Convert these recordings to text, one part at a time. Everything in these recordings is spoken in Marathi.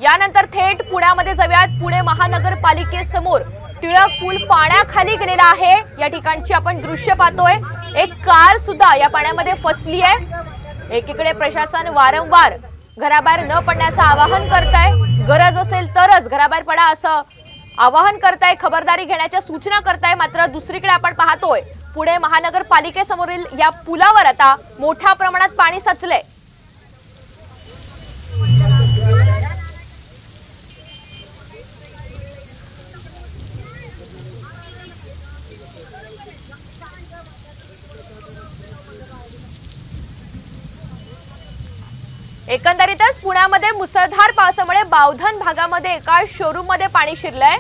यानंतर थेट पुण्यामध्ये जाऊयात। पुणे महानगरपालिकेसमोर टिळक पूल पाण्याखाली गेलेला आहे। या ठिकाणची आपण दृश्य पाहतोय। एक कार सुद्धा या पाण्यामध्ये फसली आहे। एकीकडे प्रशासन वारंवार घराबाहेर न पडण्याचं आवाहन करताय, गरज असेल तरच घराबाहेर पडा असं आवाहन करताय, खबरदारी घेण्याच्या सूचना करताय। मात्र दुसरीकडे आपण पाहतोय पुणे महानगरपालिकेसमोरील या पुलावर आता मोठ्या प्रमाणात पाणी साचलंय। एकंदरीतच पुण्यामध्ये मुसळधार पावसामुळे बावधन भागामध्ये एका शोरूम मध्ये पाणी शिरलंय।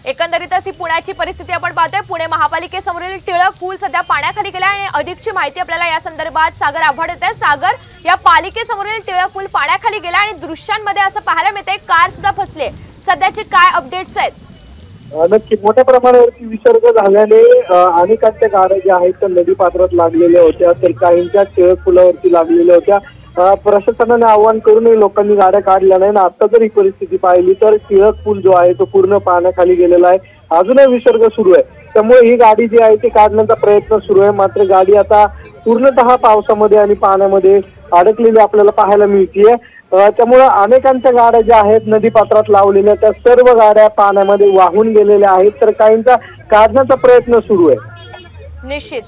एकंदरीतच ही पुण्याची परिस्थिती आपण पाहतोय। पुणे महापालिकेसमोरील टिळक पूल सध्या पाण्याखाली गेला आणि अधिकची माहिती आपल्याला या संदर्भात सागर आव्हाड देत आहे। सागर, या पालिकेसमोरील टिळक पूल पाण्याखाली गेला आणि दृश्यांमध्ये असं पाहायला मिळतंय कार सुद्धा फसले। सध्याचे काय अपडेट्स आहेत? नक्की मोठ्या प्रमाणावरती विसर्ग झाल्याने अनेकांच्या गाड्या ज्या आहेत त्या नदी पात्रात लागलेल्या होत्या, तर काहींच्या टिळक पुलावरती लागलेल्या होत्या। प्रशासनाने आवाहन करूनही लोकांनी गाड्या काढल्या नाही। आता जर ही परिस्थिती पाहिली तर टिळक पूल जो आहे तो पूर्ण पाण्याखाली गेलेला आहे। अजूनही विसर्ग सुरू आहे, त्यामुळे ही गाडी जी आहे ती काढण्याचा प्रयत्न सुरू आहे। मात्र गाडी आता पूर्णतः पावसामध्ये आणि पाण्यामध्ये अडकलेली आपल्याला पाहायला मिळतीये। त्यामुळे अनेकांच्या गाड्या ज्या आहेत नदी पात्रात लावलेल्या त्या सर्व गाड्या पाण्यामध्ये वाहून गेलेल्या आहेत, तर काहींचा काढण्याचा प्रयत्न सुरू आहे। निश्चित।